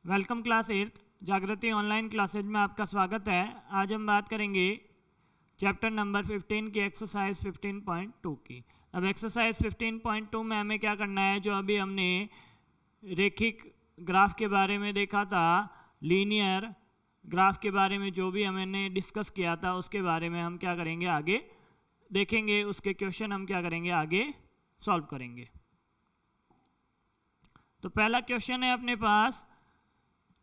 Welcome class 8 जागृति online classes में आपका स्वागत है। आज हम बात करेंगे चैप्टर नंबर 15 की एक्सरसाइज 15.2 की। अब एक्सरसाइज 15.2 में हमें क्या करना है, जो अभी हमने रेखिक ग्राफ के बारे में देखा था, लीनियर ग्राफ के बारे में जो भी हमने डिस्कस किया था, उसके बारे में हम क्या करेंगे आगे देखेंगे। उसके क्वेश्चन हम क्या करेंगे आगे सॉल्व करेंगे। तो पहला क्वेश्चन है अपने पास,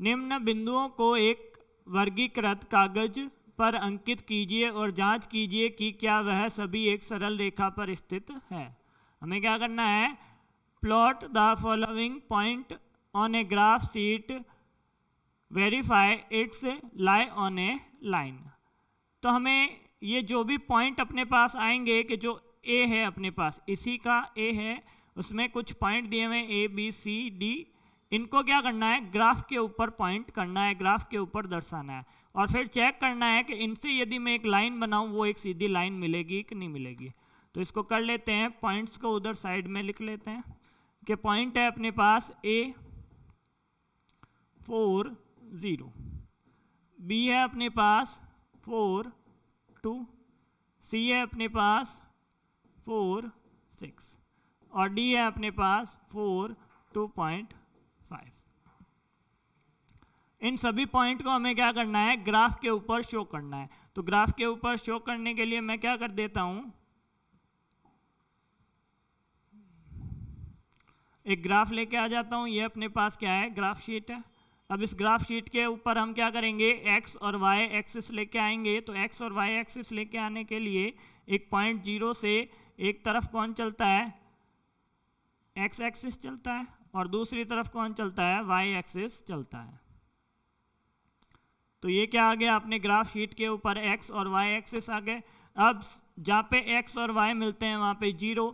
निम्न बिंदुओं को एक वर्गीकृत कागज पर अंकित कीजिए और जांच कीजिए कि क्या वह सभी एक सरल रेखा पर स्थित है। हमें क्या करना है, plot the following point on a graph sheet, verify it's lie on a line. तो हमें ये जो भी पॉइंट अपने पास आएंगे कि जो ए है अपने पास, इसी का ए है, उसमें कुछ पॉइंट दिए हुए ए बी सी डी, इनको क्या करना है ग्राफ के ऊपर पॉइंट करना है, ग्राफ के ऊपर दर्शाना है और फिर चेक करना है कि इनसे यदि मैं एक लाइन बनाऊं वो एक सीधी लाइन मिलेगी कि नहीं मिलेगी। तो इसको कर लेते हैं, पॉइंट्स को उधर साइड में लिख लेते हैं कि पॉइंट है अपने पास ए 4 0, बी है अपने पास 4 2, सी है अपने पास 4 6 और डी है अपने पास 4 2.5। इन सभी पॉइंट को हमें क्या करना है ग्राफ के ऊपर शो करना है। तो ग्राफ के ऊपर शो करने के लिए मैं क्या कर देता हूं, एक ग्राफ लेके आ जाता हूं। ये अपने पास क्या है ग्राफ शीट है। अब इस ग्राफ शीट के ऊपर हम क्या करेंगे, एक्स और वाई एक्सिस लेके आएंगे। तो एक्स और वाई एक्सिस लेके आने के लिए एक पॉइंट 0 से एक तरफ कौन चलता है, एक्स एक्सिस चलता है और दूसरी तरफ कौन चलता है, वाई एक्सिस चलता है। तो ये क्या आ गया अपने ग्राफ शीट के ऊपर एक्स और वाई एक्सिस आ गए। अब जहाँ पे एक्स और वाई मिलते हैं वहाँ पे 0,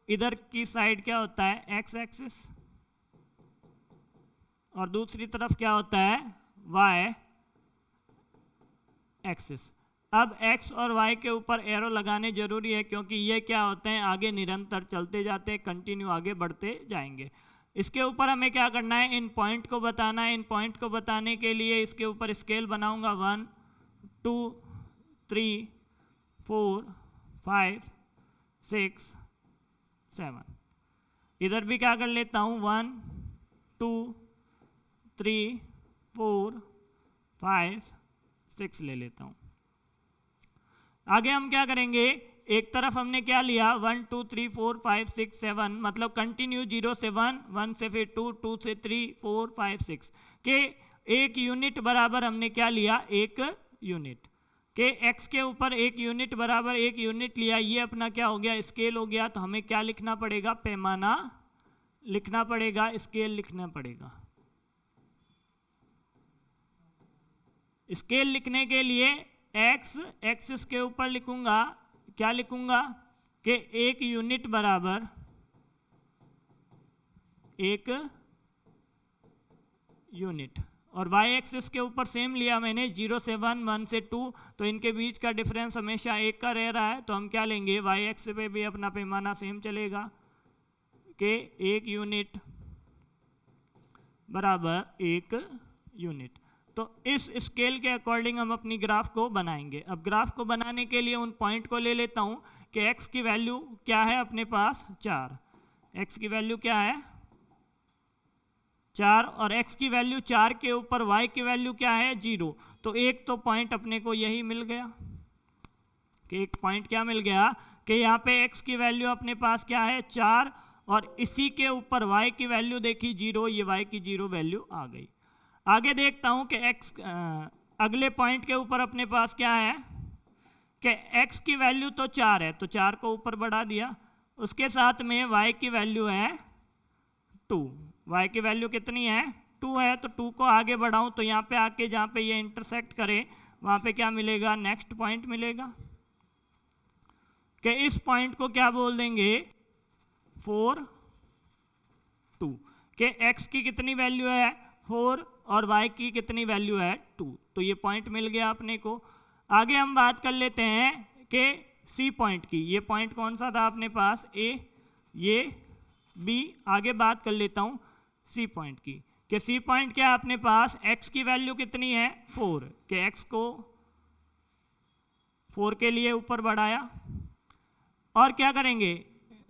इधर की साइड क्या होता है एक्स एक्सिस और दूसरी तरफ क्या होता है वाई एक्सिस। अब x और y के ऊपर एरो लगाने जरूरी है क्योंकि ये क्या होते हैं आगे निरंतर चलते जाते हैं, कंटिन्यू आगे बढ़ते जाएंगे। इसके ऊपर हमें क्या करना है, इन पॉइंट को बताना है। इन पॉइंट को बताने के लिए इसके ऊपर स्केल बनाऊंगा 1 2 3 4 5 6 7। इधर भी क्या कर लेता हूँ 1 2 3 4 5 6 ले लेता हूँ। आगे हम क्या करेंगे, एक तरफ हमने क्या लिया 1 2 3 4 5 6 7, मतलब कंटिन्यू 0 से 1, 1 से फिर 2, 2 से 3 4 5 6 के एक यूनिट बराबर हमने क्या लिया, एक यूनिट के x के ऊपर एक यूनिट बराबर एक यूनिट लिया। ये अपना क्या हो गया स्केल हो गया। तो हमें क्या लिखना पड़ेगा, पैमाना लिखना पड़ेगा, स्केल लिखना पड़ेगा। स्केल लिखने के लिए x एक्सिस के ऊपर लिखूंगा, क्या लिखूंगा कि एक यूनिट बराबर एक यूनिट, और y एक्सिस के ऊपर सेम लिया मैंने 0 से 1, 1 से 2, तो इनके बीच का डिफरेंस हमेशा एक का रह रहा है। तो हम क्या लेंगे y एक्सिस पे भी अपना पैमाना सेम चलेगा कि एक यूनिट बराबर एक यूनिट। तो इस स्केल के अकॉर्डिंग हम अपनी ग्राफ को बनाएंगे। अब ग्राफ को बनाने के लिए उन पॉइंट को ले लेता हूं कि x की वैल्यू क्या है अपने पास 4, x की वैल्यू क्या है 4 और x की वैल्यू 4 के ऊपर y की वैल्यू क्या है 0। तो एक तो पॉइंट अपने को यही मिल गया कि एक पॉइंट क्या मिल गया कि यहाँ पे x की वैल्यू अपने पास क्या है 4 और इसी के ऊपर y की वैल्यू देखी 0, ये y की 0 वैल्यू आ गई। आगे देखता हूं कि x अगले पॉइंट के ऊपर अपने पास क्या है कि x की वैल्यू तो 4 है, तो 4 को ऊपर बढ़ा दिया। उसके साथ में y की वैल्यू है 2, y की वैल्यू कितनी है 2 है, तो 2 को आगे बढ़ाऊं तो यहाँ पे आके जहाँ पे ये इंटरसेक्ट करे वहाँ पे क्या मिलेगा, नेक्स्ट पॉइंट मिलेगा कि इस पॉइंट को क्या बोल देंगे 4 2, कि x की कितनी वैल्यू है 4 और y की कितनी वैल्यू है 2। तो ये पॉइंट मिल गया अपने को। आगे हम बात कर लेते हैं कि सी पॉइंट की। ये पॉइंट कौन सा था अपने पास, ए, ये बी। आगे बात कर लेता हूँ सी पॉइंट की कि सी पॉइंट क्या है अपने पास, एक्स की वैल्यू कितनी है 4, कि एक्स को 4 के लिए ऊपर बढ़ाया, और क्या करेंगे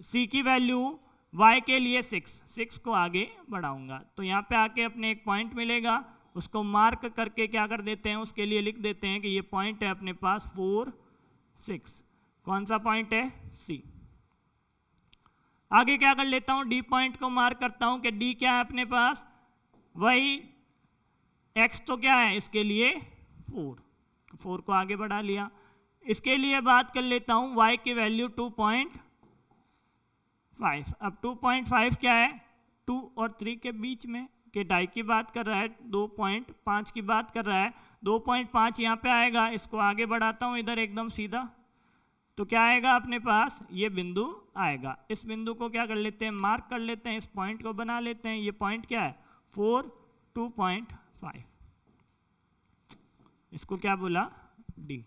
सी की वैल्यू y के लिए 6 को आगे बढ़ाऊंगा। तो यहाँ पे आके अपने एक पॉइंट मिलेगा, उसको मार्क करके क्या कर देते हैं, उसके लिए लिख देते हैं कि ये पॉइंट है अपने पास 4 6। कौन सा पॉइंट है, सी। आगे क्या कर लेता हूँ, डी पॉइंट को मार्क करता हूँ कि डी क्या है अपने पास, वही x तो क्या है इसके लिए 4 को आगे बढ़ा लिया। इसके लिए बात कर लेता हूँ y की वैल्यू 2.5। अब 2.5 क्या है, 2 और 3 के बीच में, के डाई की बात कर रहा है, 2.5 की बात कर रहा है, 2.5 यहाँ पे आएगा, इसको आगे बढ़ाता हूँ इधर एकदम सीधा, तो क्या आएगा अपने पास, ये बिंदु आएगा। इस बिंदु को क्या कर लेते हैं, मार्क कर लेते हैं, इस पॉइंट को बना लेते हैं। ये पॉइंट क्या है 4 2.5, इसको क्या बोला, डी।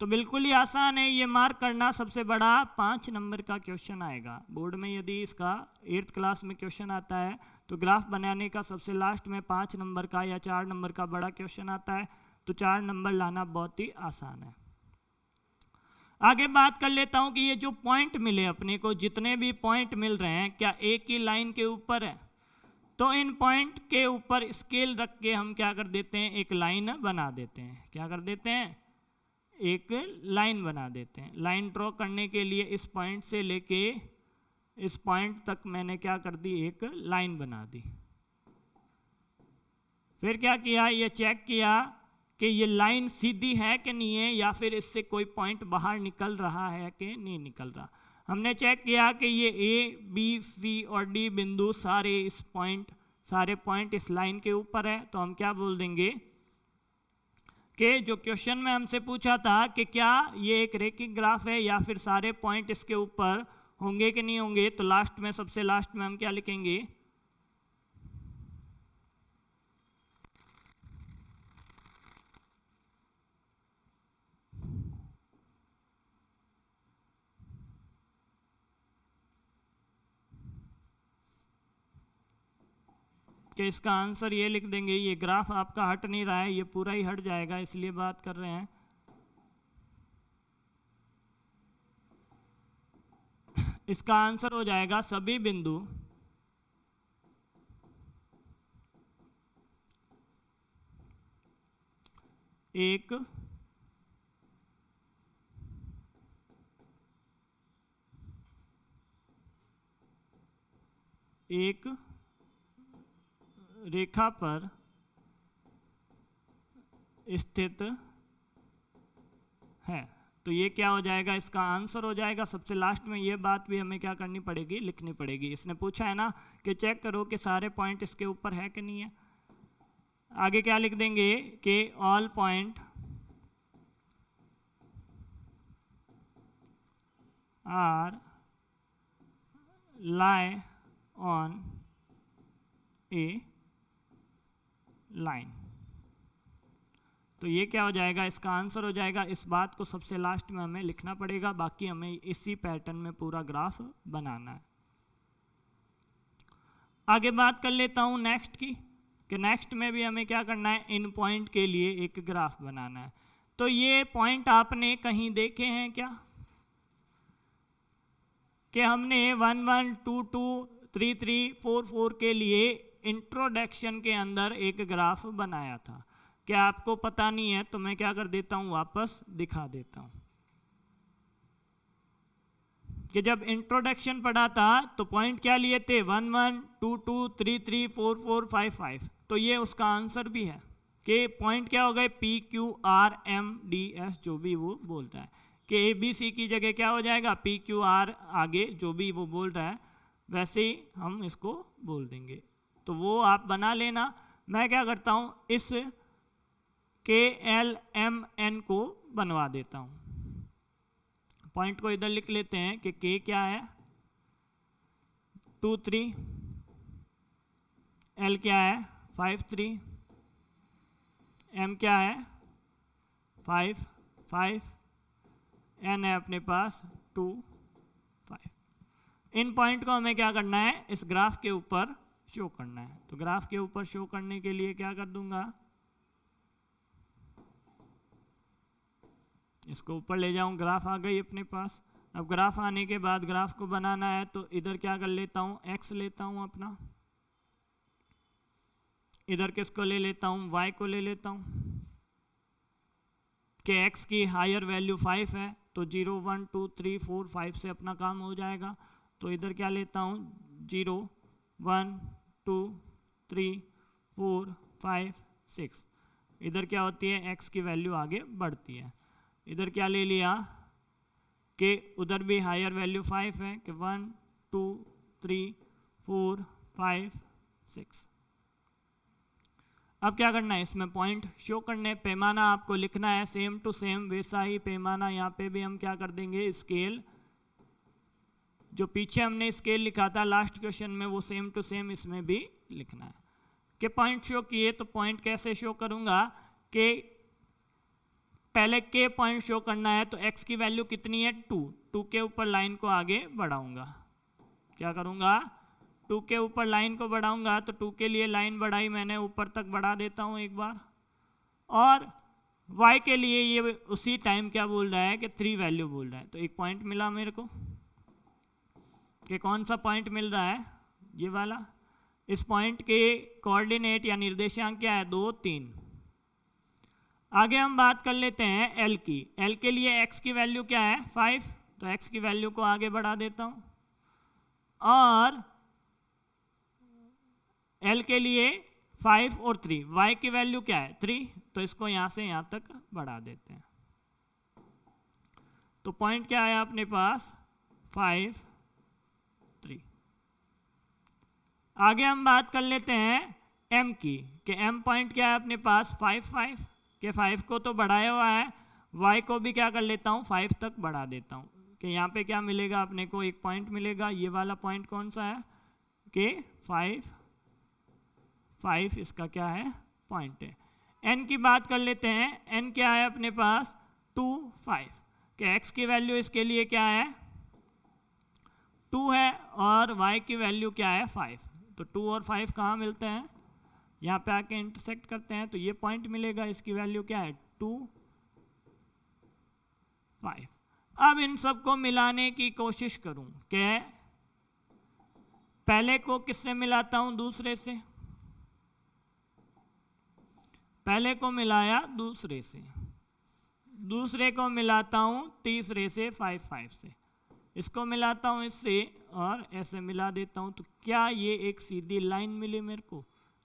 तो बिल्कुल ही आसान है ये मार्क करना। सबसे बड़ा 5 नंबर का क्वेश्चन आएगा बोर्ड में, यदि इसका 8th क्लास में क्वेश्चन आता है तो ग्राफ बनाने का सबसे लास्ट में 5 नंबर का या 4 नंबर का बड़ा क्वेश्चन आता है, तो 4 नंबर लाना बहुत ही आसान है। आगे बात कर लेता हूं कि ये जो पॉइंट मिले अपने को, जितने भी पॉइंट मिल रहे हैं, क्या एक ही लाइन के ऊपर है, तो इन पॉइंट के ऊपर स्केल रख के हम क्या कर देते हैं, एक लाइन बना देते हैं। क्या कर देते हैं, एक लाइन बना देते हैं। लाइन ड्रॉ करने के लिए इस पॉइंट से लेके इस पॉइंट तक मैंने क्या कर दी, एक लाइन बना दी। फिर क्या किया, ये चेक किया कि ये लाइन सीधी है कि नहीं है, या फिर इससे कोई पॉइंट बाहर निकल रहा है कि नहीं निकल रहा। हमने चेक किया कि ये ए बी सी और डी बिंदु सारे पॉइंट इस लाइन के ऊपर है, तो हम क्या बोल देंगे कि जो क्वेश्चन में हमसे पूछा था कि क्या ये एक रेखिक ग्राफ है या फिर सारे पॉइंट इसके ऊपर होंगे कि नहीं होंगे, तो लास्ट में, सबसे लास्ट में हम क्या लिखेंगे, कि इसका आंसर ये लिख देंगे। ये ग्राफ आपका हट नहीं रहा है, ये पूरा ही हट जाएगा, इसलिए बात कर रहे हैं। इसका आंसर हो जाएगा सभी बिंदु एक रेखा पर स्थित है। तो ये क्या हो जाएगा, इसका आंसर हो जाएगा। सबसे लास्ट में ये बात भी हमें क्या करनी पड़ेगी, लिखनी पड़ेगी। इसने पूछा है ना कि चेक करो कि सारे पॉइंट इसके ऊपर है कि नहीं है। आगे क्या लिख देंगे कि all point are lie on a line. तो ये क्या हो जाएगा, इसका आंसर हो जाएगा। इस बात को सबसे लास्ट में हमें लिखना पड़ेगा, बाकी हमें इसी पैटर्न में पूरा ग्राफ बनाना है। आगे बात कर लेता हूं नेक्स्ट की, कि नेक्स्ट में भी हमें क्या करना है, इन पॉइंट के लिए एक ग्राफ बनाना है। तो ये पॉइंट आपने कहीं देखे हैं क्या, कि हमने 1 1 2 2 3 3 4 4 के लिए इंट्रोडक्शन के अंदर एक ग्राफ बनाया था। क्या आपको पता नहीं है तो मैं क्या कर देता हूं, वापस दिखा देता हूं। कि जब इंट्रोडक्शन पढ़ा था तो पॉइंट क्या लिए थे, 1 1 2 2 3 3 4 4 5 5। तो ये उसका आंसर भी है कि पॉइंट क्या हो गए, P Q R M D S, जो भी वो बोलता है, कि ए बी सी की जगह क्या हो जाएगा, पी क्यू आर, आगे जो भी वो बोल रहा है वैसे ही हम इसको बोल देंगे। तो वो आप बना लेना। मैं क्या करता हूं, इस के एल एम एन को बनवा देता हूं। पॉइंट को इधर लिख लेते हैं कि के क्या है 2 3, एल क्या है 5 3, एम क्या है 5 5, एन है अपने पास 2 5। इन पॉइंट को हमें क्या करना है, इस ग्राफ के ऊपर शो करना है। तो ग्राफ के ऊपर शो करने के लिए क्या कर दूंगा, इसको ऊपर ले जाऊं, ग्राफ आ गई अपने पास। अब ग्राफ आने के बाद ग्राफ को बनाना है तो इधर क्या कर लेता हूं, x लेता हूं अपना, इधर किसको ले लेता हूं, y को ले लेता हूं कि x की हायर वैल्यू 5 है तो 0 1 2 3 4 5 से अपना काम हो जाएगा। तो इधर क्या लेता हूं, 0 1 2 3 4 5 6, इधर क्या होती है, x की वैल्यू आगे बढ़ती है। इधर क्या ले लिया कि उधर भी हायर वैल्यू 5 है कि 1 2 3 4 5 6। अब क्या करना है, इसमें पॉइंट शो करने, पैमाना आपको लिखना है सेम टू सेम, वैसा ही पैमाना यहाँ पे भी हम क्या कर देंगे, स्केल जो पीछे हमने स्केल लिखा था लास्ट क्वेश्चन में वो सेम टू सेम इसमें भी लिखना है। कि पॉइंट शो किए तो पॉइंट कैसे शो करूँगा कि पहले के पॉइंट शो करना है तो x की वैल्यू कितनी है 2 के ऊपर लाइन को आगे बढ़ाऊंगा, क्या करूँगा 2 के ऊपर लाइन को बढ़ाऊंगा। तो 2 के लिए लाइन बढ़ाई मैंने, ऊपर तक बढ़ा देता हूँ एक बार। और y के लिए ये उसी टाइम क्या बोल रहा है कि 3 वैल्यू बोल रहा है। तो एक पॉइंट मिला मेरे को, कि कौन सा पॉइंट मिल रहा है, ये वाला। इस पॉइंट के कोऑर्डिनेट या निर्देशांक क्या है, 2 3। आगे हम बात कर लेते हैं L की। L के लिए x की वैल्यू क्या है 5, तो x की वैल्यू को आगे बढ़ा देता हूं। और L के लिए 5 और 3, y की वैल्यू क्या है 3, तो इसको यहां से यहां तक बढ़ा देते हैं। तो पॉइंट क्या आया अपने पास 5 3। आगे हम बात कर लेते हैं M की, कि M पॉइंट क्या है अपने पास 5 5, के 5 को तो बढ़ाया हुआ है, y को भी क्या कर लेता हूँ 5 तक बढ़ा देता हूँ। कि यहाँ पे क्या मिलेगा अपने को, एक पॉइंट मिलेगा, ये वाला पॉइंट कौन सा है कि 5 5 इसका क्या है पॉइंट है। n की बात कर लेते हैं, n क्या है अपने पास 2 5, कि x की वैल्यू इसके लिए क्या है 2 है और y की वैल्यू क्या है 5। तो 2 और 5 कहाँ मिलते हैं, यहाँ पे आके इंटरसेक्ट करते हैं, तो ये पॉइंट मिलेगा, इसकी वैल्यू क्या है 2 5। अब इन सबको मिलाने की कोशिश करूं कि पहले को किससे मिलाता हूं, दूसरे से, पहले को मिलाया दूसरे से, दूसरे को मिलाता हूं तीसरे से 5 5 से, इसको मिलाता हूं इससे और ऐसे मिला देता हूं। तो क्या ये एक सीधी लाइन मिली मेरे को,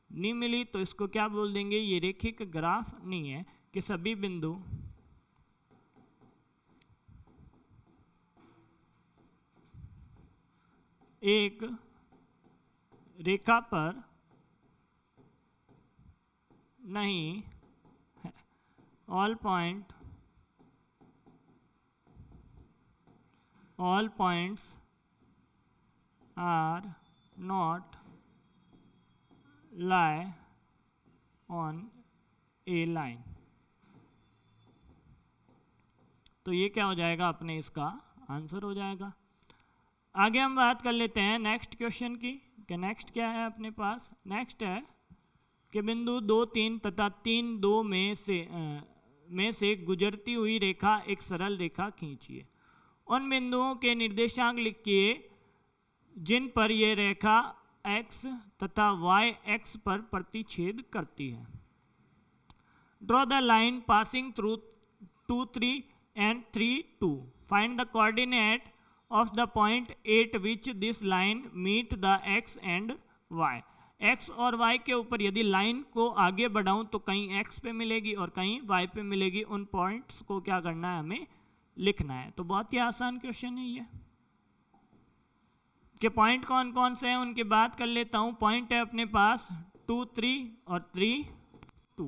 नहीं मिली, तो इसको क्या बोल देंगे, ये रेखिक ग्राफ नहीं है। कि सभी बिंदु एक रेखा पर नहीं है, all points are not lie on a line। तो ये क्या हो जाएगा अपने, इसका आंसर हो जाएगा। आगे हम बात कर लेते हैं नेक्स्ट क्वेश्चन की, कि नेक्स्ट क्या है अपने पास, नेक्स्ट है कि बिंदु 2 3 तथा 3 2 में से गुजरती हुई रेखा एक सरल रेखा खींचिए। उन बिंदुओं के निर्देशांक लिखिए जिन पर यह रेखा x तथा y x पर प्रतिच्छेद करती है। Draw the line passing through 2 3 and 3 2। Find the coordinate of the point 8 which this line meet the x and y। x और y के ऊपर यदि लाइन को आगे बढ़ाऊं तो कहीं x पे मिलेगी और कहीं y पे मिलेगी। उन पॉइंट्स को क्या करना है, हमें लिखना है। तो बहुत ही आसान क्वेश्चन है ये। कि पॉइंट कौन कौन से हैं उनकी बात कर लेता हूं। पॉइंट है अपने पास 2 3 और 3 2।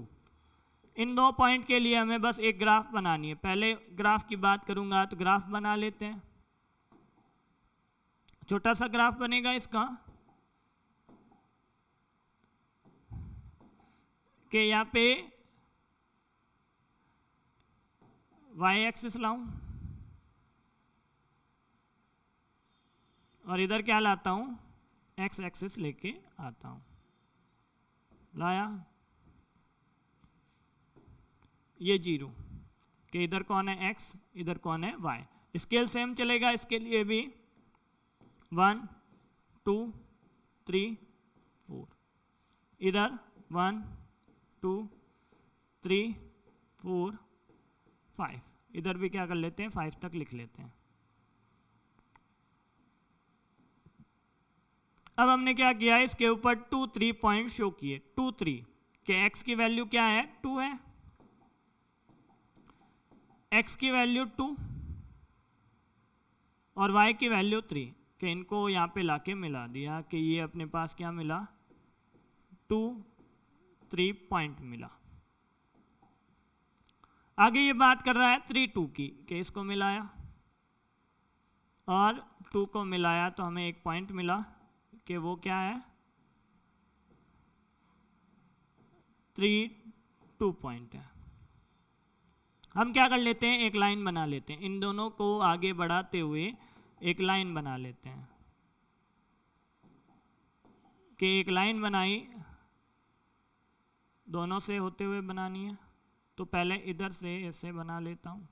इन दो पॉइंट के लिए हमें बस एक ग्राफ बनानी है। पहले ग्राफ की बात करूंगा तो ग्राफ बना लेते हैं। छोटा सा ग्राफ बनेगा इसका, कि यहाँ पे y एक्सिस लाऊं और इधर क्या लाता हूं एक्स एक्सिस लेके आता हूँ, लाया, ये 0 कि इधर कौन है x, इधर कौन है y। स्केल सेम चलेगा, इसके लिए भी 1 2 3 4, इधर 1 2 3 4 5, इधर भी क्या कर लेते हैं 5 तक लिख लेते हैं। अब हमने क्या किया, इसके ऊपर 2 3 पॉइंट शो किए, 2 3 के x की वैल्यू क्या है 2 है, x की वैल्यू 2 और y की वैल्यू 3 कि इनको यहाँ पे लाके मिला दिया कि ये अपने पास क्या मिला 2 3 पॉइंट मिला। आगे ये बात कर रहा है 3 2 की कि इसको मिलाया और 2 को मिलाया तो हमें एक पॉइंट मिला कि वो क्या है 3 2 पॉइंट है। हम क्या कर लेते हैं, एक लाइन बना लेते हैं, इन दोनों को आगे बढ़ाते हुए एक लाइन बना लेते हैं कि एक लाइन बनाई, दोनों से होते हुए बनानी है, तो पहले इधर से ऐसे बना लेता हूँ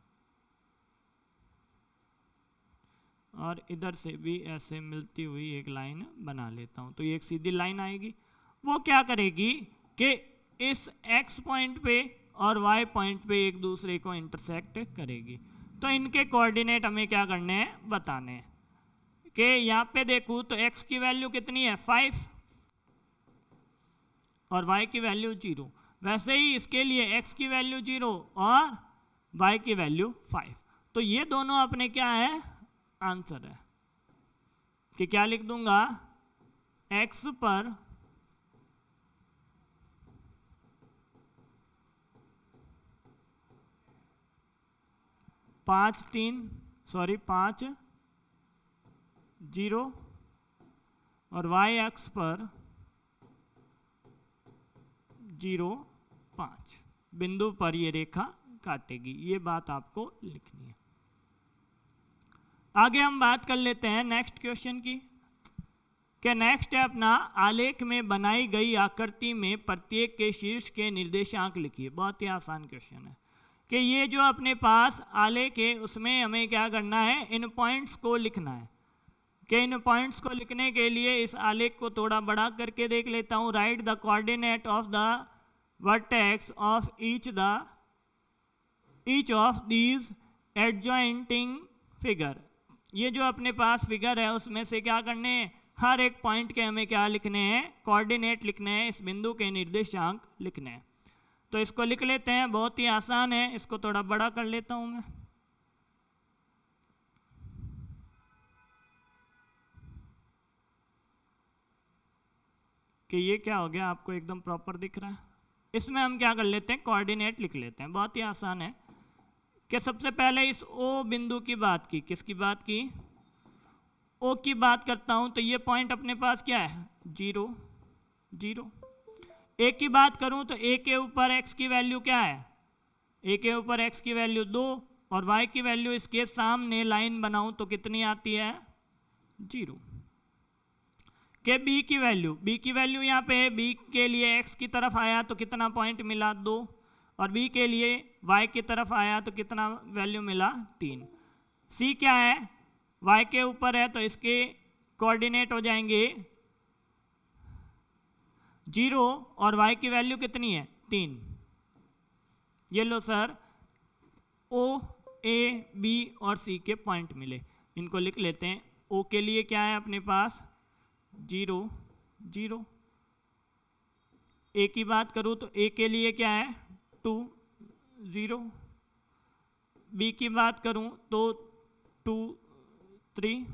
और इधर से भी ऐसे मिलती हुई एक लाइन बना लेता हूँ, तो ये एक सीधी लाइन आएगी। वो क्या करेगी कि इस x पॉइंट पे और y पॉइंट पे एक दूसरे को इंटरसेक्ट करेगी। तो इनके कोऑर्डिनेट हमें क्या करने हैं, बताने हैं कि यहाँ पे देखूँ तो x की वैल्यू कितनी है 5 और y की वैल्यू 0, वैसे ही इसके लिए x की वैल्यू 0 और y की वैल्यू 5। तो ये दोनों अपने क्या है, आंसर है कि क्या लिख दूंगा, x पर 5 0 और y अक्ष पर 0 5 बिंदु पर ये रेखा काटेगी। ये बात आपको लिखनी है। आगे हम बात कर लेते हैं नेक्स्ट क्वेश्चन की कि नेक्स्ट है अपना, आलेख में बनाई गई आकृति में प्रत्येक के शीर्ष के निर्देशांक लिखिए। बहुत ही आसान क्वेश्चन है कि ये जो अपने पास आलेख है उसमें हमें क्या करना है, इन पॉइंट्स को लिखना है कि इन पॉइंट्स को लिखने के लिए इस आलेख को थोड़ा बड़ा करके देख लेता हूँ। Right the coordinate of the vertex of each of these adjoining figure. ये जो अपने पास फिगर है उसमें से क्या करने हैं, हर एक पॉइंट के हमें क्या लिखने हैं, कोऑर्डिनेट लिखने हैं, इस बिंदु के निर्देशांक लिखने हैं। तो इसको लिख लेते हैं, बहुत ही आसान है। इसको थोड़ा बड़ा कर लेता हूं मैं। कि ये क्या हो गया, आपको एकदम प्रॉपर दिख रहा है। इसमें हम क्या कर लेते हैं, कोऑर्डिनेट लिख लेते हैं। बहुत ही आसान है कि सबसे पहले इस ओ बिंदु की बात की, किसकी बात की, ओ की बात करता हूं तो ये पॉइंट अपने पास क्या है 0 0। ए की बात करूं तो ए के ऊपर x की वैल्यू क्या है, ए के ऊपर x की वैल्यू 2 और y की वैल्यू इसके सामने लाइन बनाऊं तो कितनी आती है 0। के b की वैल्यू यहाँ पे है, b के लिए x की तरफ आया तो कितना पॉइंट मिला 2 और b के लिए y की तरफ आया तो कितना वैल्यू मिला 3। c क्या है, y के ऊपर है तो इसके कोऑर्डिनेट हो जाएंगे 0 और y की वैल्यू कितनी है 3। ये लो सर, o a b और c के पॉइंट मिले, इनको लिख लेते हैं। o के लिए क्या है अपने पास 0 0। a की बात करूं तो a के लिए क्या है 2 0। b की बात करूं तो 2 3।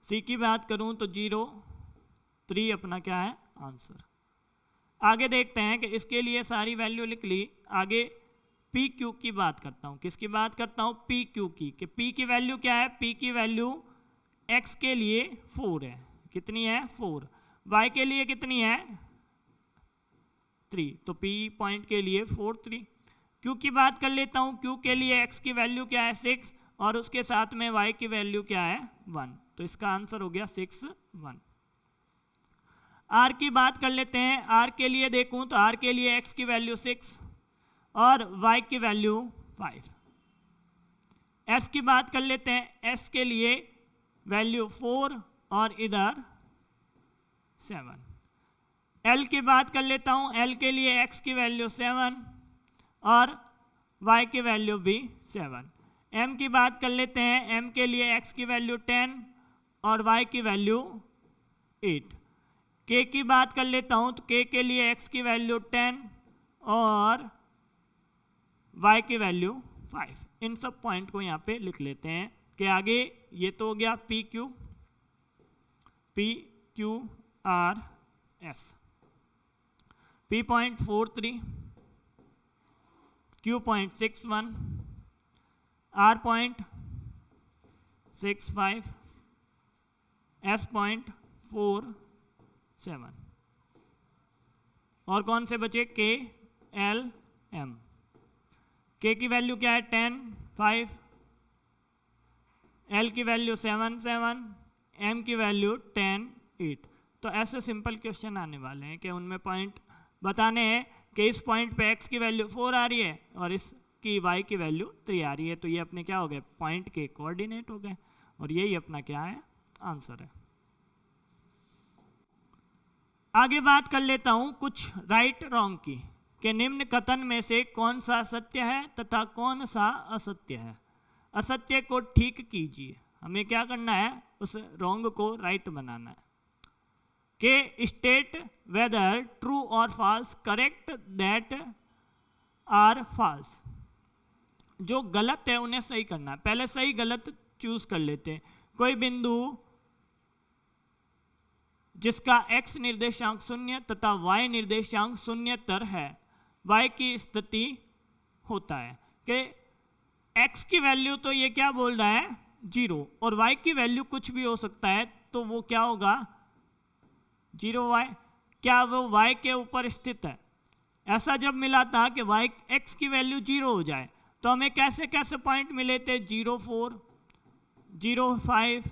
c की बात करूं तो 0 3 अपना क्या है आंसर। आगे देखते हैं कि इसके लिए सारी वैल्यू लिख ली। आगे पी क्यू की बात करता हूं। किसकी बात करता हूं, पी क्यू की। कि पी की वैल्यू क्या है, पी की वैल्यू एक्स के लिए 4 है, कितनी है 4, वाई के लिए कितनी है 3, तो पी पॉइंट के लिए 4 3। क्यू की बात कर लेता हूं, क्यू के लिए एक्स की वैल्यू क्या है 6 और उसके साथ में y की वैल्यू क्या है 1, तो इसका आंसर हो गया 6 1। r की बात कर लेते हैं। r के लिए देखूं तो r के लिए x की वैल्यू 6 और y की वैल्यू 5। s की बात कर लेते हैं। s के लिए वैल्यू 4 और इधर 7। l की बात कर लेता हूं। l के लिए x की वैल्यू 7 और y की वैल्यू भी 7। m की बात कर लेते हैं। m के लिए x की वैल्यू 10 और y की वैल्यू 8। k की बात कर लेता हूं तो k के लिए x की वैल्यू 10 और y की वैल्यू 5। इन सब पॉइंट को यहाँ पे लिख लेते हैं कि आगे ये तो हो गया p q r s। p.43, q.61, r.65, s.47 और कौन से बचे k l m। k की वैल्यू क्या है 10 5, l की वैल्यू 7 7, m की वैल्यू 10 8। तो ऐसे सिंपल क्वेश्चन आने वाले हैं कि उनमें पॉइंट बताने हैं कि इस पॉइंट पे x की वैल्यू 4 आ रही है और इसकी y की वैल्यू 3 आ रही है, तो ये अपने क्या हो गए पॉइंट के कोऑर्डिनेट हो गए और यही अपना क्या है आंसर है। आगे बात कर लेता हूं कुछ राइट रॉन्ग की कि निम्न कथन में से कौन सा सत्य है तथा कौन सा असत्य है। असत्य को ठीक कीजिए। हमें क्या करना है उस रॉन्ग को राइट बनाना है कि स्टेट वेदर ट्रू और false, correct that are false. जो गलत है उन्हें सही करना है। पहले सही गलत चूज कर लेते हैं। कोई बिंदु जिसका x निर्देशांक 0 तथा y निर्देशांक 0 है, y की स्थिति होता है कि x की वैल्यू तो ये क्या बोल रहा है 0 और y की वैल्यू कुछ भी हो सकता है, तो वो क्या होगा 0y। क्या वो y के ऊपर स्थित है? ऐसा जब मिला था कि y x की वैल्यू 0 हो जाए तो हमें कैसे कैसे पॉइंट मिले थे 0.4 0.5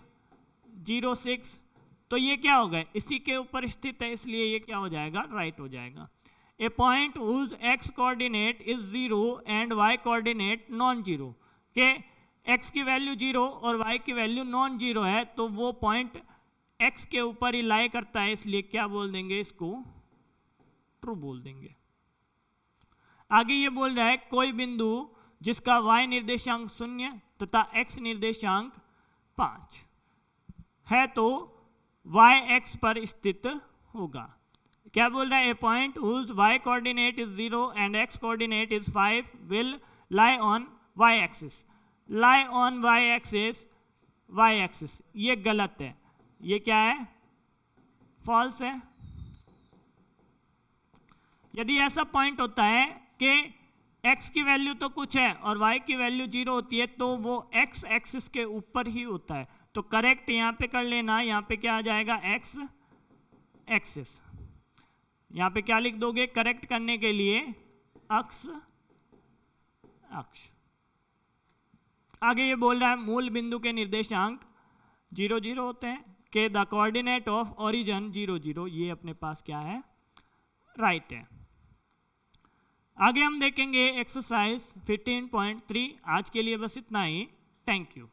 0.6, तो ये क्या हो गए इसी के ऊपर स्थित है, इसलिए ये क्या हो जाएगा राइट हो जाएगा। A point whose x coordinate is 0 and y coordinate non zero, के x की वैल्यू 0 और y की वैल्यू नॉन जीरो है, तो वो पॉइंट x के ऊपर ही लाई करता है, इसलिए क्या बोल देंगे इसको ट्रू बोल देंगे। आगे ये बोल रहा है कोई बिंदु जिसका y निर्देशांक 0 तथा x निर्देशांक 5 है तो y x पर स्थित होगा। क्या बोल रहा है a point whose y coordinate is 0 and x coordinate is 5 will lie on y axis. Lie on y axis ये गलत है, ये क्या है फॉल्स है। यदि ऐसा पॉइंट होता है कि x की वैल्यू तो कुछ है और y की वैल्यू 0 होती है, तो वो x एक्सिस के ऊपर ही होता है, तो करेक्ट यहाँ पे कर लेना। यहाँ पे क्या आ जाएगा x एक्सिस। यहाँ पे क्या लिख दोगे करेक्ट करने के लिए अक्ष अक्ष। आगे ये बोल रहा है मूल बिंदु के निर्देशांक 0 0 होते हैं कि द कोऑर्डिनेट ऑफ ओरिजिन 0 0, ये अपने पास क्या है राइट है। आगे हम देखेंगे एक्सरसाइज 15.3। आज के लिए बस इतना ही। Thank you.